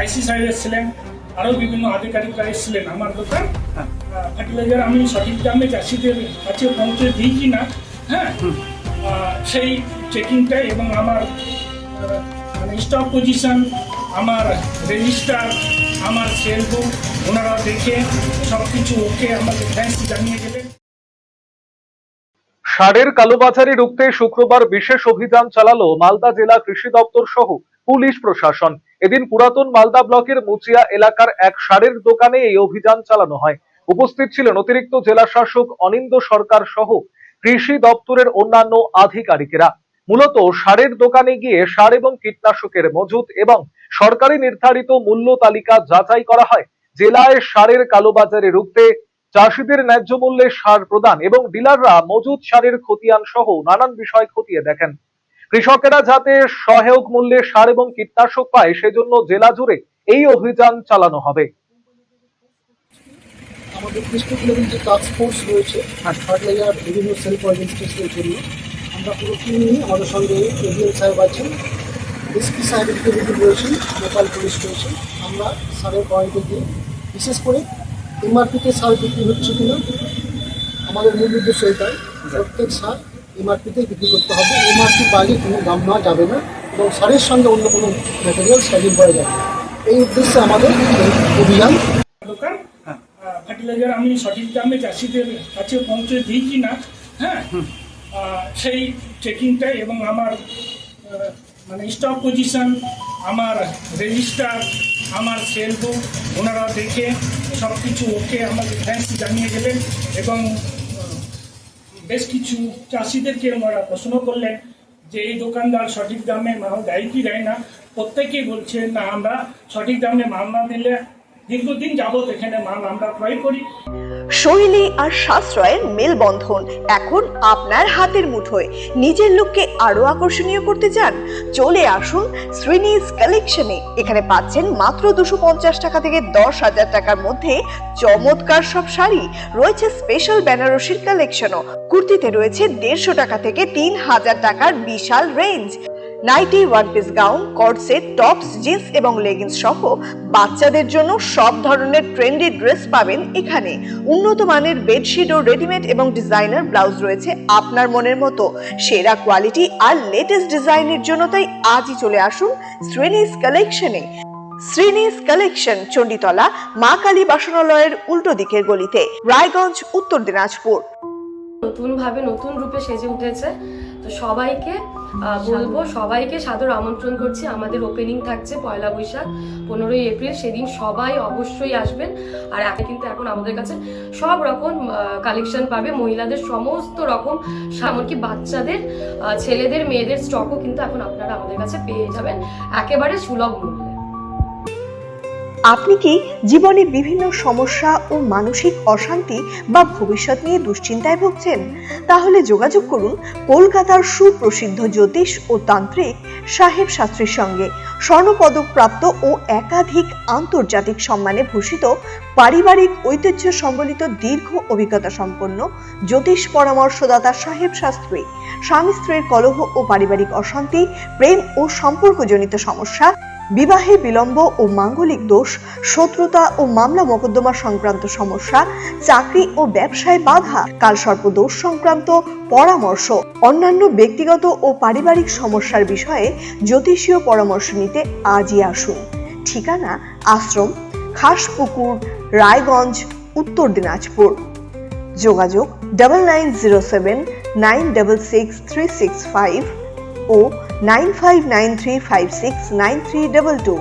আইসি সাহেব এসেছিলেন, আরও বিভিন্ন আধিকারিকরা এসেছিলেন। আমার দোকান ফার্টিলাইজার আমি সঠিক দামে চাষিদের কাছে পৌঁছে দিই কি না, হ্যাঁ, সেই চেকিংটা এবং আমার মানে স্টক পজিশন, আমার রেজিস্টার, আমার সেল বুক ওনারা দেখে সব কিছু ওকে আমাকে থ্যাঙ্কস জানিয়ে গেলেন। সারের কালোবাজারি রুখতে শুক্রবার বিশেষ অভিযান চালালো মালদা জেলা কৃষি দপ্তর সহ পুলিশ প্রশাসন। এদিন পুরাতন মালদা ব্লকের মুচিয়া এলাকার এক সারের দোকানে এই অভিযান চালানো হয়। উপস্থিত ছিলেন অতিরিক্ত জেলা শাসক অনিন্দ সরকার সহ কৃষি দপ্তরের অন্যান্য আধিকারিকেরা। মূলত সারের দোকানে গিয়ে সার এবং কীটনাশকের মজুত এবং সরকারি নির্ধারিত মূল্য তালিকা যাচাই করা হয়। জেলায় সারের কালোবাজারি রুখতে চাষিদের ন্যায্য মূল্যে সার প্রদান এবং ডিলাররা মজুদ সারের খতিয়ান সহ নানান বিষয় খতিয়ে দেখেন। কৃষকেরা যাতে সহায়ক মূল্যে সার এবং কীটনাশক পায় সেজন্য জেলা জুড়ে এই অভিযান চালানো হবে। আমাদের ডিস্ট্রিক্ট লেভেল যে টাস্ক ফোর্স রয়েছে ফার্টিলাইজার বিভিন্ন সেলফ অর্গানাইজেশনের জন্য আমরা পুরো টিম নিয়ে আমাদের সঙ্গে এডিএল সাহেব আছেন, এসপি সাহেবের রিপ্রেজেন্টেটিভ রয়েছেন, লোকাল পুলিশ রয়েছেন। আমরা সারের পয়েন্টে দিয়ে বিশেষ করে এমআরপিতে সার বিক্রি হচ্ছে কিনা আমাদের মূল উদ্দেশ্য এটাই, প্রত্যেক সার এমআরপিতেই বিক্রি করতে হবে। এমআরপির বাইরে কোনো দাম নেওয়া যাবে না এবং সারের সঙ্গে অন্য কোনো ম্যাটেরিয়াল স্যালিং করা যাবে, এই উদ্দেশ্যে আমাদের অভিযান। দোকান ফার্টিলাইজার আমি সঠিক দামে চাষিদের কাছে পৌঁছে দিই কি না, হ্যাঁ, সেই চেকিংটা এবং আমার মানে স্টক পজিশন, আমার রেজিস্টার, আমার সেল বুক ওনারা দেখে সব কিছু ওকে আমাকে থ্যাঙ্কস জানিয়ে গেলেন এবং বেশ কিছু চাষিদেরকে ওনারা প্রশ্ন করলেন যে এই দোকানদার সঠিক দামে মাল দেয় কি দেয় না। প্রত্যেকেই বলছেন না, আমরা সঠিক দামে মাল না দিলে দীর্ঘদিন যাবত এখানে মাল আমরা ক্রয় করি। শৈলী আর সাশ্রয়ের মেলবন্ধন এখন আপনার হাতের মুঠোয়। নিজের লুককে আরো আকর্ষণীয় করতে চান? চলে আসুন শ্রীনিজ কালেকশনে। এখানে পাচ্ছেন মাত্র 250 টাকা থেকে 10,000 টাকার মধ্যে চমৎকার সব শাড়ি। রয়েছে স্পেশাল বেনারসির কালেকশনও। কুর্তিতে রয়েছে 150 টাকা থেকে 3,000 টাকার বিশাল range. Nighty, one piece gown, কট সেট, টপস, জিন্স এবং লেগিংস সহ বাচ্চাদের জন্য সব ধরনের ট্রেন্ডি ড্রেস পাবেন এখানে। উন্নত মানের বেডশিট ও রেডিমেড এবং ডিজাইনার ব্লাউজ রয়েছে আপনার মনের মতো। সেরা কোয়ালিটি আর লেটেস্ট ডিজাইনের জন্য তাই আজই চলে আসুন শ্রীনিজ কালেকশনে। শ্রীনিজ কালেকশন, চণ্ডীতলা মা কালী বাসনালয়ের উল্টো দিকের গলিতে, রায়গঞ্জ, উত্তর দিনাজপুর। নতুন ভাবে নতুন রূপে সেজে উঠেছে, তো সবাইকে বলবো, সবাইকে সাদর আমন্ত্রণ করছি। আমাদের ওপেনিং থাকছে 1 বৈশাখ 15 এপ্রিল, সেদিন সবাই অবশ্যই আসবেন। আর কিন্তু এখন আমাদের কাছে সব রকম কালেকশন পাবে, মহিলাদের সমস্ত রকম, এমনকি বাচ্চাদের, ছেলেদের, মেয়েদের স্টকও কিন্তু এখন আপনারা আমাদের কাছে পেয়ে যাবেন একেবারে সুলভ মূল্যে। আপনি কি জীবনে বিভিন্ন সমস্যা ও মানসিক অশান্তি বা ভবিষ্যৎ নিয়ে দুশ্চিন্তায় ভুগছেন? তাহলে যোগাযোগ করুন কলকাতার সুপ্রসিদ্ধ জ্যোতিষ ও তান্ত্রিক সাহেব শাস্ত্রীর সঙ্গে। স্বর্ণপদক প্রাপ্ত ও একাধিক আন্তর্জাতিক সম্মানে ভূষিত, পারিবারিক ঐতিহ্য সম্বলিত দীর্ঘ অভিজ্ঞতা সম্পন্ন জ্যোতিষ পরামর্শদাতা সাহেব শাস্ত্রী। স্বামী স্ত্রীর কলহ ও পারিবারিক অশান্তি, প্রেম ও সম্পর্কজনিত সমস্যা, বিবাহে বিলম্ব ও মাঙ্গলিক দোষ, শত্রুতা ও মামলা মোকদ্দমা সংক্রান্ত সমস্যা, চাকরি ও ব্যবসায় বাধা, কালসর্প দোষ সংক্রান্ত পরামর্শ, অন্যান্য ব্যক্তিগত ও পারিবারিক সমস্যার বিষয়ে জ্যোতিষীয় পরামর্শ নিতে আজই আসুন। ঠিকানা আশ্রম, খাসপুকুর, রায়গঞ্জ, উত্তর দিনাজপুর। যোগাযোগ 9907966365 ও 9593569322।